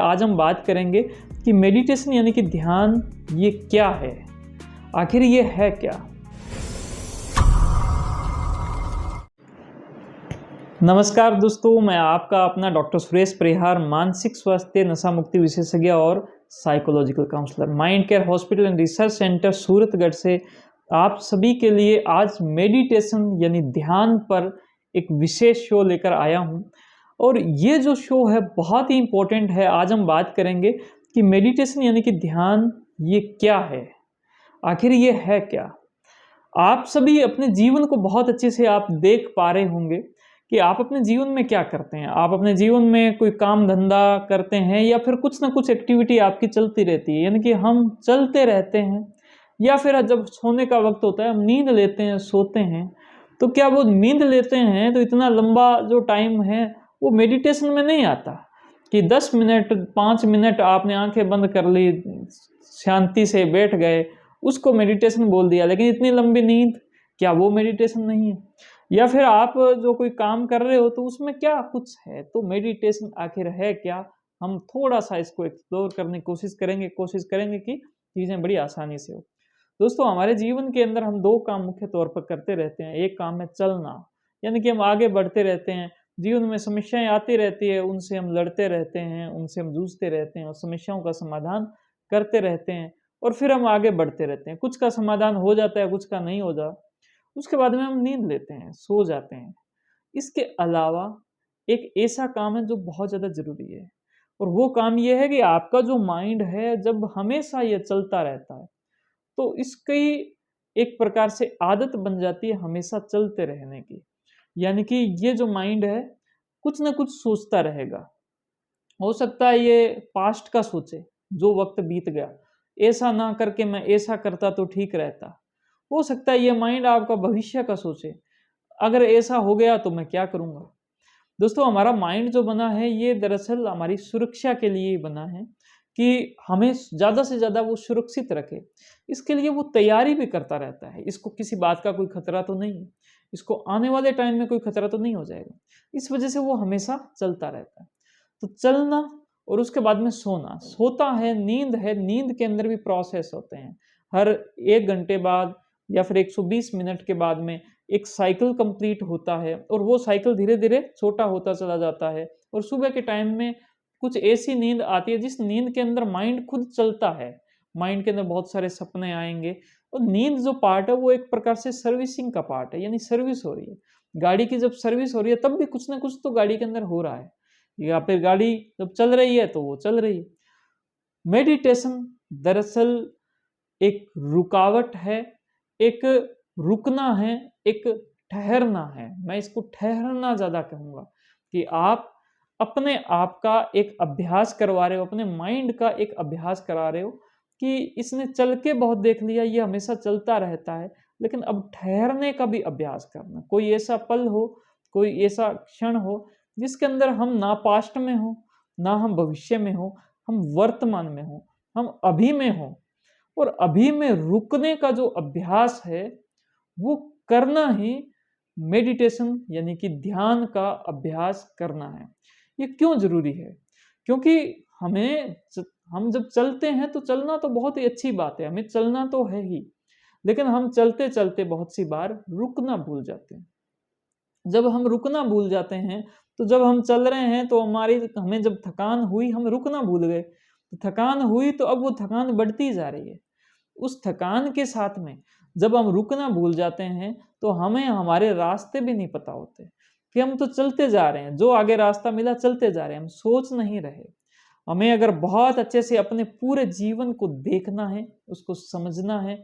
आज हम बात करेंगे कि मेडिटेशन यानी कि ध्यान ये क्या है, आखिर ये है क्या। नमस्कार दोस्तों, मैं आपका अपना डॉक्टर सुरेश परिहार, मानसिक स्वास्थ्य नशा मुक्ति विशेषज्ञ और psychological counsellor, mind care hospital and research centre Suratgarh से आप सभी के लिए आज मेडिटेशन यानी ध्यान पर एक विशेष शो लेकर आया हूं। और ये जो शो है बहुत ही इम्पोर्टेंट है। आज हम बात करेंगे कि मेडिटेशन यानी कि ध्यान ये क्या है, आखिर ये है क्या। आप सभी अपने जीवन को बहुत अच्छे से आप देख पा रहे होंगे कि आप अपने जीवन में क्या करते हैं। आप अपने जीवन में कोई काम धंधा करते हैं या फिर कुछ ना कुछ एक्टिविटी आपकी चलती रहती है, यानी कि हम चलते रहते हैं। या फिर जब सोने का वक्त होता है हम नींद लेते हैं, सोते हैं। तो क्या वो नींद लेते हैं तो इतना लंबा जो टाइम है वो मेडिटेशन में नहीं आता कि 10 मिनट 5 मिनट आपने आंखें बंद कर ली, शांति से बैठ गए, उसको मेडिटेशन बोल दिया। लेकिन इतनी लंबी नींद, क्या वो मेडिटेशन नहीं है? या फिर आप जो कोई काम कर रहे हो तो उसमें क्या कुछ है, तो मेडिटेशन आखिर है क्या? हम थोड़ा सा इसको एक्सप्लोर करने की कोशिश करेंगे कि चीज़ें बड़ी आसानी से हो। दोस्तों, हमारे जीवन के अंदर हम 2 काम मुख्य तौर पर करते रहते हैं। एक काम है चलना, यानी कि हम आगे बढ़ते रहते हैं। जीवन में समस्याएं आती रहती है, उनसे हम लड़ते रहते हैं, उनसे हम जूझते रहते हैं और समस्याओं का समाधान करते रहते हैं। और फिर हम आगे बढ़ते रहते हैं। कुछ का समाधान हो जाता है, कुछ का नहीं हो जाता। उसके बाद में हम नींद लेते हैं, सो जाते हैं। इसके अलावा एक ऐसा काम है जो बहुत ज़्यादा ज़रूरी है, और वो काम ये है कि आपका जो माइंड है, जब हमेशा ये चलता रहता है तो इसकी एक प्रकार से आदत बन जाती है हमेशा चलते रहने की। यानी कि ये जो माइंड है कुछ ना कुछ सोचता रहेगा। हो सकता है ये पास्ट का सोचे, जो वक्त बीत गया, ऐसा ना करके मैं ऐसा करता तो ठीक रहता। हो सकता है ये माइंड आपका भविष्य का सोचे, अगर ऐसा हो गया तो मैं क्या करूंगा। दोस्तों, हमारा माइंड जो बना है ये दरअसल हमारी सुरक्षा के लिए ही बना है कि हमें ज़्यादा से ज़्यादा वो सुरक्षित रखे। इसके लिए वो तैयारी भी करता रहता है। इसको किसी बात का कोई खतरा तो नहीं है, इसको आने वाले टाइम में कोई खतरा तो नहीं हो जाएगा। इस वजह से वो हमेशा चलता रहता है। तो चलना और उसके बाद में सोना, सोता है, नींद के अंदर भी प्रोसेस होते हैं। हर 1 घंटे बाद या फिर 120 मिनट के बाद में एक साइकिल कंप्लीट होता है, और वो साइकिल धीरे-धीरे छोटा होता चला जाता है। और सुबह के टाइम में कुछ ऐसी नींद आती है जिस नींद के अंदर माइंड खुद चलता है। माइंड के अंदर बहुत सारे सपने आएँगे, और नींद जो पार्ट है वो एक प्रकार से सर्विसिंग का पार्ट है, यानी सर्विस हो रही है। गाड़ी की जब सर्विस हो रही है तब भी कुछ ना कुछ तो गाड़ी के अंदर हो रहा है, या फिर गाड़ी जब चल रही है तो वो चल रही है। मेडिटेशन दरअसल एक रुकावट है, एक रुकना है, एक ठहरना है। मैं इसको ठहरना ज़्यादा कहूँगा कि आप अपने आप का एक अभ्यास करवा रहे हो, अपने माइंड का एक अभ्यास करा रहे हो कि इसने चल के बहुत देख लिया, ये हमेशा चलता रहता है, लेकिन अब ठहरने का भी अभ्यास करना। कोई ऐसा पल हो, कोई ऐसा क्षण हो जिसके अंदर हम ना पास्ट में हो, ना हम भविष्य में हो, हम वर्तमान में हो, हम अभी में हो। और अभी में रुकने का जो अभ्यास है वो करना ही मेडिटेशन यानी कि ध्यान का अभ्यास करना है। ये क्यों ज़रूरी है? क्योंकि हम जब चलते हैं तो चलना तो बहुत ही अच्छी बात है, हमें चलना तो है ही, लेकिन हम चलते-चलते बहुत सी बार रुकना भूल जाते हैं। जब हम रुकना भूल जाते हैं, तो जब हम चल रहे हैं तो हमें जब थकान हुई, हम रुकना भूल गए। तो थकान हुई तो अब वो थकान बढ़ती जा रही है। उस थकान के साथ में जब हम रुकना भूल जाते हैं तो हमें हमारे रास्ते भी नहीं पता होते कि हम तो चलते जा रहे हैं, जो आगे रास्ता मिला चलते जा रहे हैं, हम सोच नहीं रहे। हमें अगर बहुत अच्छे से अपने पूरे जीवन को देखना है, उसको समझना है,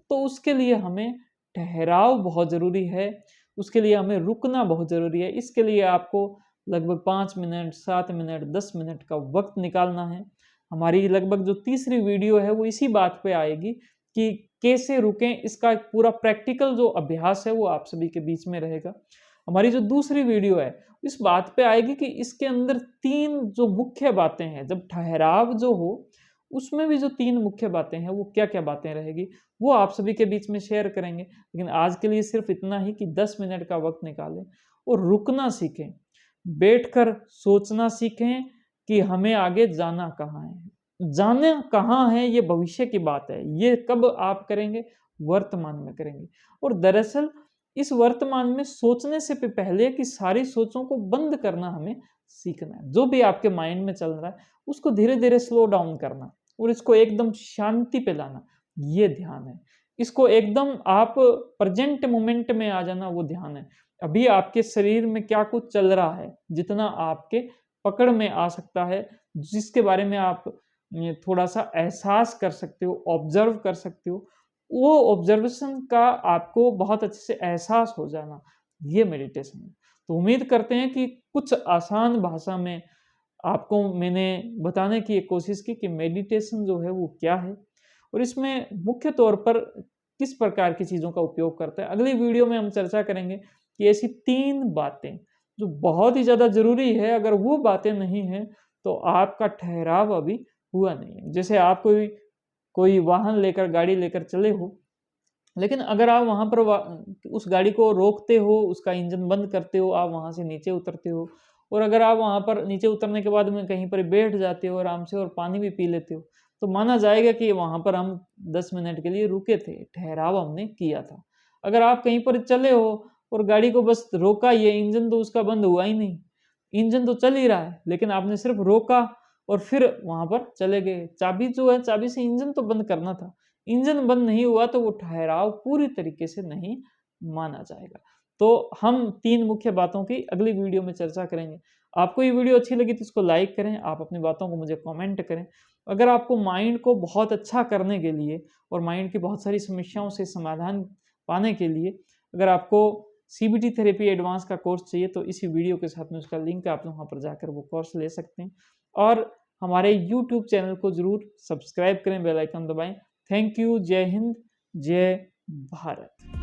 तो उसके लिए हमें ठहराव बहुत ज़रूरी है, उसके लिए हमें रुकना बहुत ज़रूरी है। इसके लिए आपको लगभग 5 मिनट, 7 मिनट, 10 मिनट का वक़्त निकालना है। हमारी लगभग जो तीसरी वीडियो है वो इसी बात पे आएगी कि कैसे रुकें, इसका एक पूरा प्रैक्टिकल जो अभ्यास है वो आप सभी के बीच में रहेगा। हमारी जो दूसरी वीडियो है इस बात पे आएगी कि इसके अंदर 3 जो मुख्य बातें हैं, जब ठहराव जो हो उसमें भी जो 3 मुख्य बातें हैं वो क्या-क्या बातें रहेगी, वो आप सभी के बीच में शेयर करेंगे। लेकिन आज के लिए सिर्फ इतना ही कि 10 मिनट का वक़्त निकालें और रुकना सीखें। बैठकर सोचना सीखें कि हमें आगे जाना कहाँ है। जाना कहाँ है ये भविष्य की बात है, ये कब आप करेंगे? वर्तमान में करेंगे। और दरअसल इस वर्तमान में सोचने से पहले कि सारी सोचों को बंद करना हमें सीखना है। जो भी आपके माइंड में चल रहा है उसको धीरे-धीरे स्लो डाउन करना और इसको एकदम शांति पे लाना, ये ध्यान है। इसको एकदम आप प्रेज़ेंट मोमेंट में आ जाना, वो ध्यान है। अभी आपके शरीर में क्या कुछ चल रहा है, जितना आपके पकड़ में आ सकता है, जिसके बारे में आप थोड़ा-सा एहसास कर सकते हो, ऑब्ज़र्व कर सकते हो, वो ऑब्ज़र्वेशन का आपको बहुत अच्छे से एहसास हो जाना, ये मेडिटेशन है। तो उम्मीद करते हैं कि कुछ आसान भाषा में आपको मैंने बताने की एक कोशिश की कि मेडिटेशन जो है वो क्या है और इसमें मुख्य तौर पर किस प्रकार की चीज़ों का उपयोग करता है। अगली वीडियो में हम चर्चा करेंगे कि ऐसी 3 बातें जो बहुत ही ज़्यादा ज़रूरी है, अगर वो बातें नहीं हैं, तो आपका ठहराव अभी हुआ नहीं है। जैसे आप कोई कोई वाहन लेकर, गाड़ी लेकर चले हो, लेकिन अगर आप वहाँ पर उस गाड़ी को रोकते हो, उसका इंजन बंद करते हो, आप वहाँ से नीचे उतरते हो और अगर आप वहाँ पर नीचे उतरने के बाद में कहीं पर बैठ जाते हो आराम से और पानी भी पी लेते हो, तो माना जाएगा कि वहाँ पर हम 10 मिनट के लिए रुके थे, ठहराव हमने किया था। अगर आप कहीं पर चले हो और गाड़ी को बस रोका ही है, इंजन तो उसका बंद हुआ ही नहीं, इंजन तो चल ही रहा है, लेकिन आपने सिर्फ रोका और फिर वहाँ पर चले गए। चाबी जो है, चाबी से इंजन तो बंद करना था। इंजन बंद नहीं हुआ तो वो ठहराव पूरी तरीके से नहीं माना जाएगा। तो हम 3 मुख्य बातों की अगली वीडियो में चर्चा करेंगे। आपको ये वीडियो अच्छी लगी तो इसको लाइक करें, आप अपनी बातों को मुझे कमेंट करें। अगर आपको माइंड को बहुत अच्छा करने के लिए और माइंड की बहुत सारी समस्याओं से समाधान पाने के लिए अगर आपको सीबीटी थेरेपी एडवांस का कोर्स चाहिए तो इसी वीडियो के साथ में उसका लिंक है, आप वहाँ पर जाकर वो कोर्स ले सकते हैं। और हमारे यूट्यूब चैनल को ज़रूर सब्सक्राइब करें, बेल आइकन दबाएँ। Thank you. जय हिंद, जय भारत।